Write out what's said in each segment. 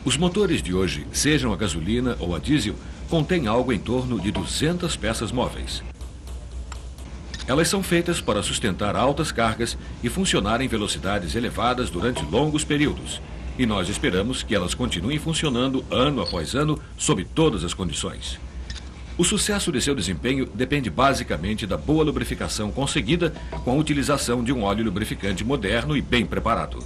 Os motores de hoje, sejam a gasolina ou a diesel, contêm algo em torno de 200 peças móveis. Elas são feitas para sustentar altas cargas e funcionar em velocidades elevadas durante longos períodos. E nós esperamos que elas continuem funcionando ano após ano, sob todas as condições. O sucesso de seu desempenho depende basicamente da boa lubrificação conseguida com a utilização de um óleo lubrificante moderno e bem preparado.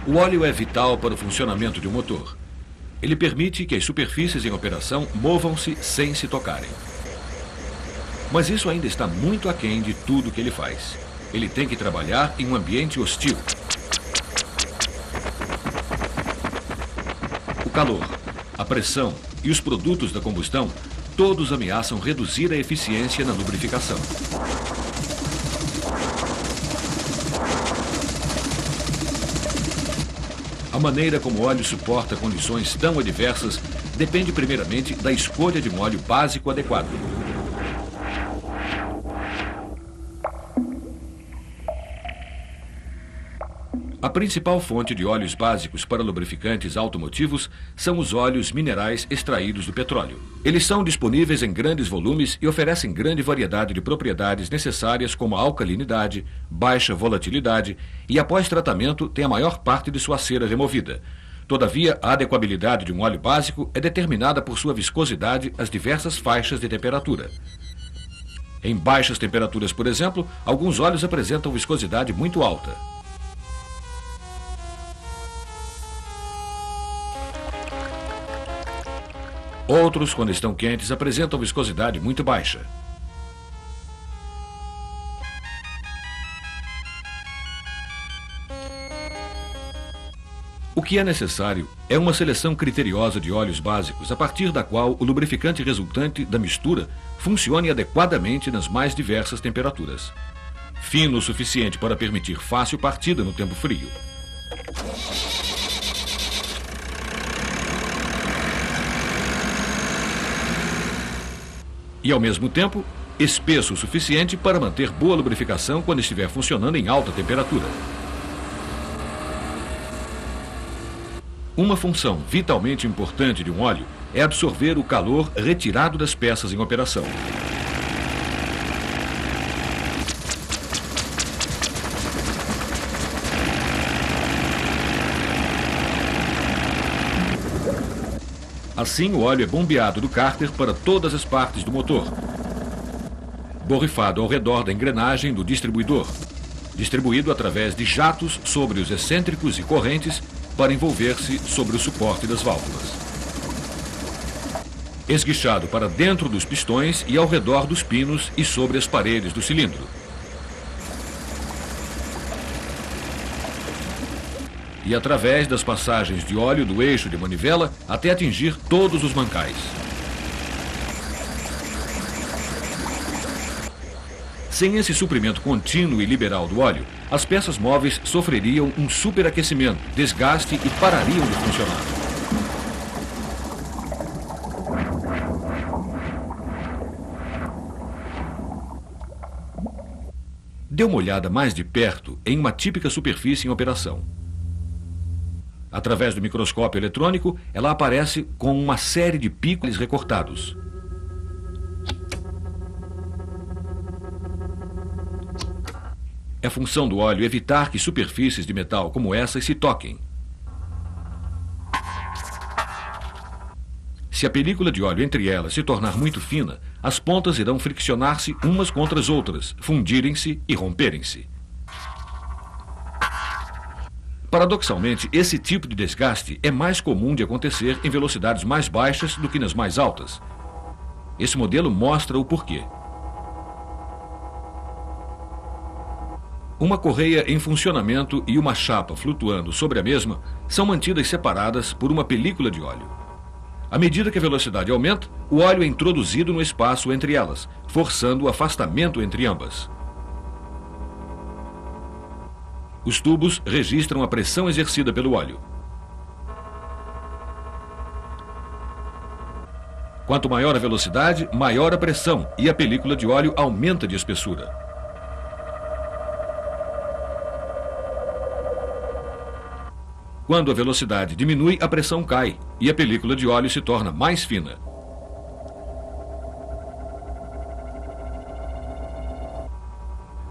O óleo é vital para o funcionamento de um motor. Ele permite que as superfícies em operação movam-se sem se tocarem. Mas isso ainda está muito aquém de tudo que ele faz. Ele tem que trabalhar em um ambiente hostil. O calor, a pressão e os produtos da combustão, todos ameaçam reduzir a eficiência na lubrificação. A maneira como o óleo suporta condições tão adversas depende primeiramente da escolha de um óleo básico adequado. A principal fonte de óleos básicos para lubrificantes automotivos são os óleos minerais extraídos do petróleo. Eles são disponíveis em grandes volumes e oferecem grande variedade de propriedades necessárias como a alcalinidade, baixa volatilidade e, após tratamento, tem a maior parte de sua cera removida. Todavia, a adequabilidade de um óleo básico é determinada por sua viscosidade às diversas faixas de temperatura. Em baixas temperaturas, por exemplo, alguns óleos apresentam viscosidade muito alta. Outros, quando estão quentes, apresentam viscosidade muito baixa. O que é necessário é uma seleção criteriosa de óleos básicos, a partir da qual o lubrificante resultante da mistura funcione adequadamente nas mais diversas temperaturas. Fino o suficiente para permitir fácil partida no tempo frio. E, ao mesmo tempo, espesso o suficiente para manter boa lubrificação quando estiver funcionando em alta temperatura. Uma função vitalmente importante de um óleo é absorver o calor retirado das peças em operação. Assim, o óleo é bombeado do cárter para todas as partes do motor, borrifado ao redor da engrenagem do distribuidor, distribuído através de jatos sobre os excêntricos e correntes para envolver-se sobre o suporte das válvulas, esguichado para dentro dos pistões e ao redor dos pinos e sobre as paredes do cilindro. E através das passagens de óleo do eixo de manivela até atingir todos os mancais. Sem esse suprimento contínuo e liberal do óleo, as peças móveis sofreriam um superaquecimento, desgaste e parariam de funcionar. Dê uma olhada mais de perto em uma típica superfície em operação. Através do microscópio eletrônico, ela aparece com uma série de picos recortados. É função do óleo evitar que superfícies de metal como essas se toquem. Se a película de óleo entre elas se tornar muito fina, as pontas irão friccionar-se umas contra as outras, fundirem-se e romperem-se. paradoxalmente, esse tipo de desgaste é mais comum de acontecer em velocidades mais baixas do que nas mais altas. Esse modelo mostra o porquê. Uma correia em funcionamento e uma chapa flutuando sobre a mesma são mantidas separadas por uma película de óleo. À medida que a velocidade aumenta, o óleo é introduzido no espaço entre elas, forçando o afastamento entre ambas. Os tubos registram a pressão exercida pelo óleo. Quanto maior a velocidade, maior a pressão e a película de óleo aumenta de espessura. Quando a velocidade diminui, a pressão cai e a película de óleo se torna mais fina.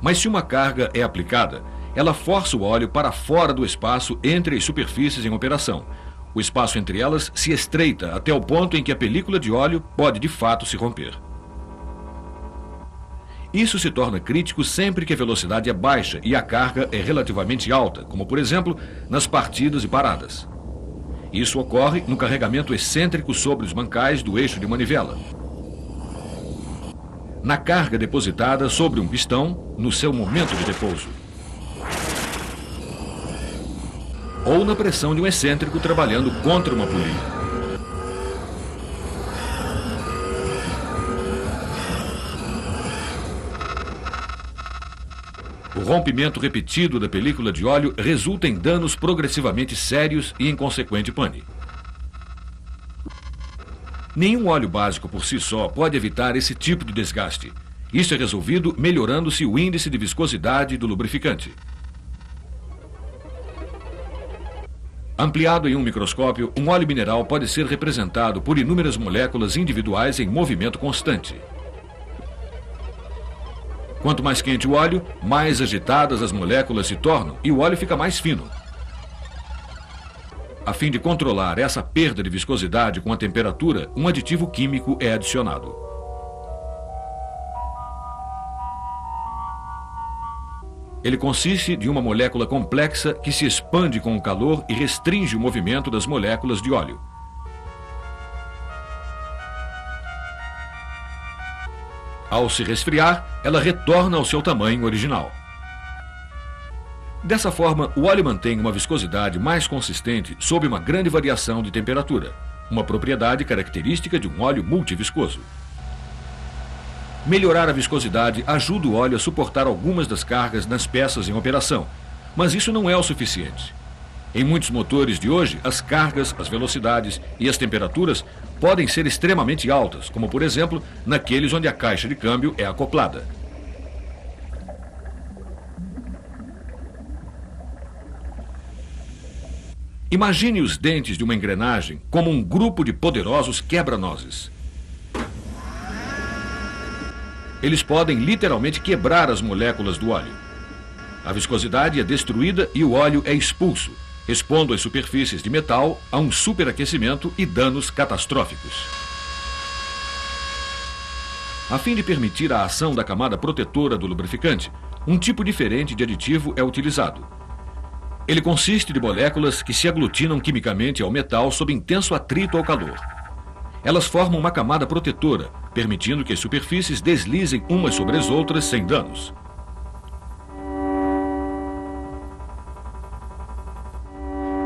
Mas se uma carga é aplicada, ela força o óleo para fora do espaço entre as superfícies em operação. O espaço entre elas se estreita até o ponto em que a película de óleo pode de fato se romper. Isso se torna crítico sempre que a velocidade é baixa e a carga é relativamente alta, como por exemplo nas partidas e paradas. Isso ocorre no carregamento excêntrico sobre os mancais do eixo de manivela, na carga depositada sobre um pistão no seu momento de repouso, ou na pressão de um excêntrico trabalhando contra uma polia. O rompimento repetido da película de óleo resulta em danos progressivamente sérios e em consequente pane. Nenhum óleo básico por si só pode evitar esse tipo de desgaste. Isso é resolvido melhorando-se o índice de viscosidade do lubrificante. Ampliado em um microscópio, um óleo mineral pode ser representado por inúmeras moléculas individuais em movimento constante. Quanto mais quente o óleo, mais agitadas as moléculas se tornam e o óleo fica mais fino. A fim de controlar essa perda de viscosidade com a temperatura, um aditivo químico é adicionado. Ele consiste de uma molécula complexa que se expande com o calor e restringe o movimento das moléculas de óleo. Ao se resfriar, ela retorna ao seu tamanho original. Dessa forma, o óleo mantém uma viscosidade mais consistente sob uma grande variação de temperatura, uma propriedade característica de um óleo multiviscoso. Melhorar a viscosidade ajuda o óleo a suportar algumas das cargas nas peças em operação, mas isso não é o suficiente. Em muitos motores de hoje, as cargas, as velocidades e as temperaturas podem ser extremamente altas, como por exemplo, naqueles onde a caixa de câmbio é acoplada. Imagine os dentes de uma engrenagem como um grupo de poderosos quebra-nozes. Eles podem literalmente quebrar as moléculas do óleo. A viscosidade é destruída e o óleo é expulso, expondo as superfícies de metal a um superaquecimento e danos catastróficos. A fim de permitir a ação da camada protetora do lubrificante, um tipo diferente de aditivo é utilizado. Ele consiste de moléculas que se aglutinam quimicamente ao metal sob intenso atrito ao calor. Elas formam uma camada protetora, permitindo que as superfícies deslizem umas sobre as outras sem danos.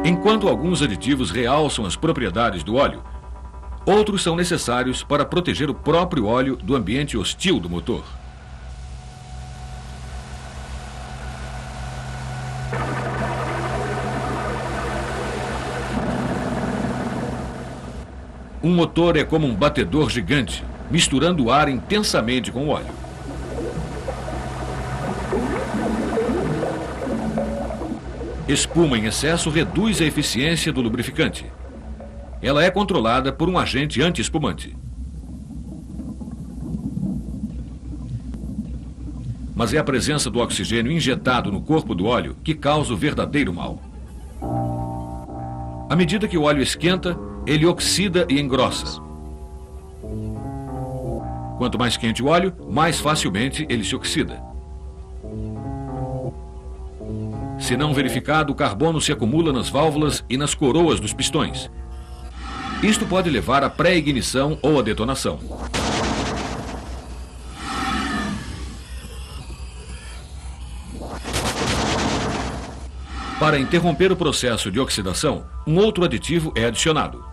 Enquanto alguns aditivos realçam as propriedades do óleo, outros são necessários para proteger o próprio óleo do ambiente hostil do motor. Um motor é como um batedor gigante, misturando o ar intensamente com o óleo. Espuma em excesso reduz a eficiência do lubrificante. Ela é controlada por um agente anti-espumante. Mas é a presença do oxigênio injetado no corpo do óleo que causa o verdadeiro mal. À medida que o óleo esquenta, ele oxida e engrossa. Quanto mais quente o óleo, mais facilmente ele se oxida. Se não verificado, o carbono se acumula nas válvulas e nas coroas dos pistões. Isto pode levar à pré-ignição ou à detonação. Para interromper o processo de oxidação, um outro aditivo é adicionado.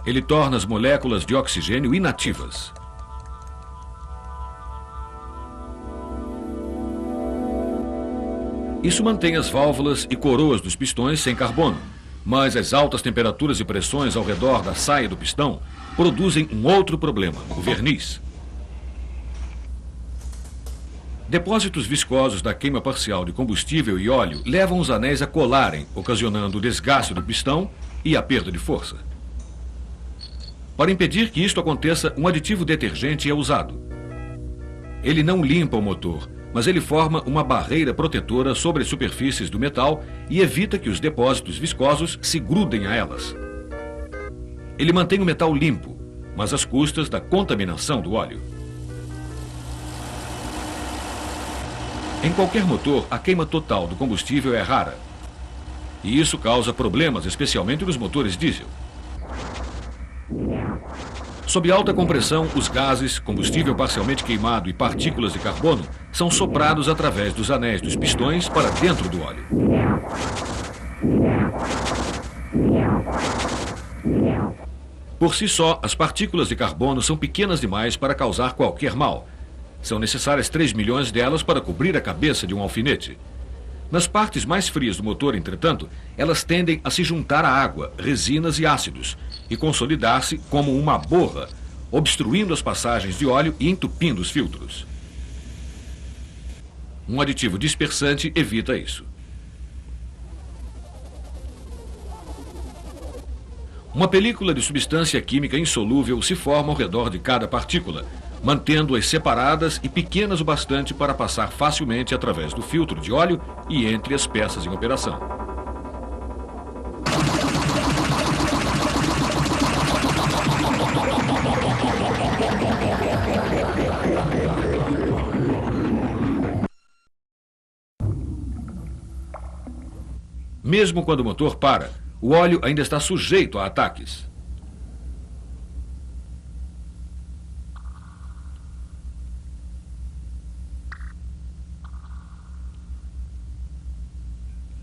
Ele torna as moléculas de oxigênio inativas. Isso mantém as válvulas e coroas dos pistões sem carbono, mas as altas temperaturas e pressões ao redor da saia do pistão produzem um outro problema, o verniz. Depósitos viscosos da queima parcial de combustível e óleo levam os anéis a colarem, ocasionando o desgaste do pistão e a perda de força. Para impedir que isto aconteça, um aditivo detergente é usado. Ele não limpa o motor, mas ele forma uma barreira protetora sobre as superfícies do metal e evita que os depósitos viscosos se grudem a elas. Ele mantém o metal limpo, mas às custas da contaminação do óleo. Em qualquer motor, a queima total do combustível é rara. E isso causa problemas, especialmente nos motores diesel. Sob alta compressão, os gases, combustível parcialmente queimado e partículas de carbono são soprados através dos anéis dos pistões para dentro do óleo. Por si só, as partículas de carbono são pequenas demais para causar qualquer mal. São necessárias 3 milhões delas para cobrir a cabeça de um alfinete. Nas partes mais frias do motor, entretanto, elas tendem a se juntar à água, resinas e ácidos, e consolidar-se como uma borra, obstruindo as passagens de óleo e entupindo os filtros. Um aditivo dispersante evita isso. Uma película de substância química insolúvel se forma ao redor de cada partícula, mantendo-as separadas e pequenas o bastante para passar facilmente através do filtro de óleo e entre as peças em operação. Mesmo quando o motor para, o óleo ainda está sujeito a ataques.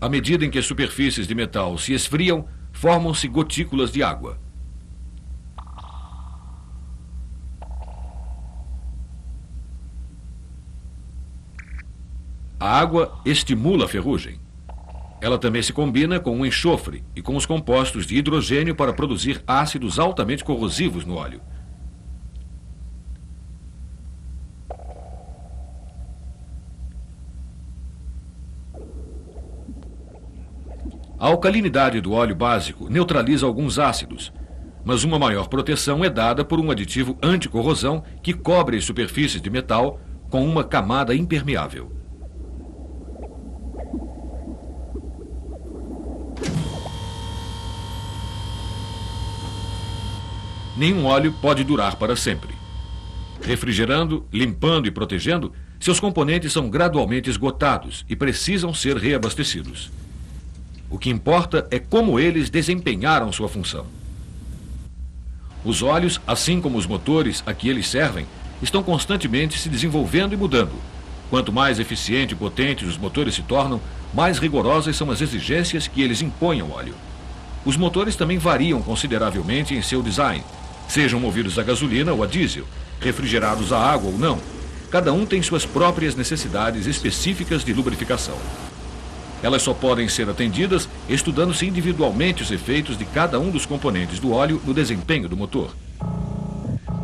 À medida em que as superfícies de metal se esfriam, formam-se gotículas de água. A água estimula a ferrugem. Ela também se combina com o enxofre e com os compostos de hidrogênio para produzir ácidos altamente corrosivos no óleo. A alcalinidade do óleo básico neutraliza alguns ácidos, mas uma maior proteção é dada por um aditivo anticorrosão que cobre as superfícies de metal com uma camada impermeável. Nenhum óleo pode durar para sempre. Refrigerando, limpando e protegendo, seus componentes são gradualmente esgotados e precisam ser reabastecidos. O que importa é como eles desempenharam sua função. Os óleos, assim como os motores a que eles servem, estão constantemente se desenvolvendo e mudando. Quanto mais eficiente e potentes os motores se tornam, mais rigorosas são as exigências que eles impõem ao óleo. Os motores também variam consideravelmente em seu design, sejam movidos a gasolina ou a diesel, refrigerados a água ou não. Cada um tem suas próprias necessidades específicas de lubrificação. Elas só podem ser atendidas estudando-se individualmente os efeitos de cada um dos componentes do óleo no desempenho do motor.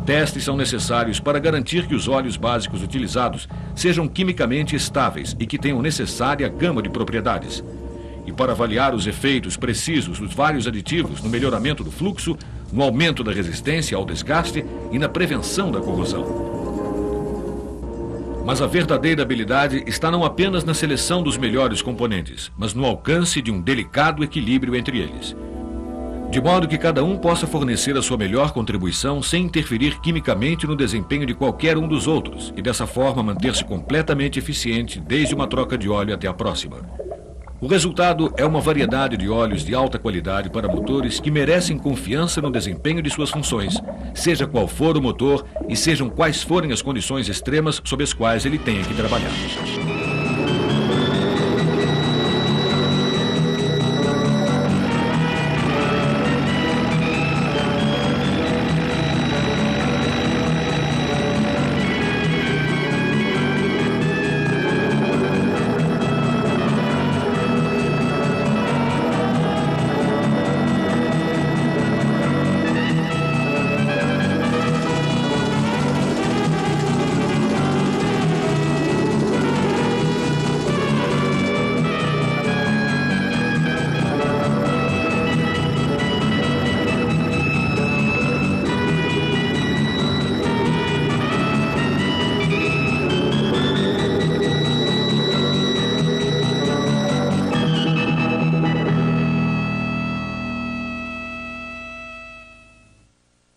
Testes são necessários para garantir que os óleos básicos utilizados sejam quimicamente estáveis e que tenham necessária gama de propriedades. E para avaliar os efeitos precisos dos vários aditivos no melhoramento do fluxo, no aumento da resistência ao desgaste e na prevenção da corrosão. Mas a verdadeira habilidade está não apenas na seleção dos melhores componentes, mas no alcance de um delicado equilíbrio entre eles. de modo que cada um possa fornecer a sua melhor contribuição sem interferir quimicamente no desempenho de qualquer um dos outros e dessa forma manter-se completamente eficiente desde uma troca de óleo até a próxima. O resultado é uma variedade de óleos de alta qualidade para motores que merecem confiança no desempenho de suas funções, seja qual for o motor e sejam quais forem as condições extremas sob as quais ele tenha que trabalhar.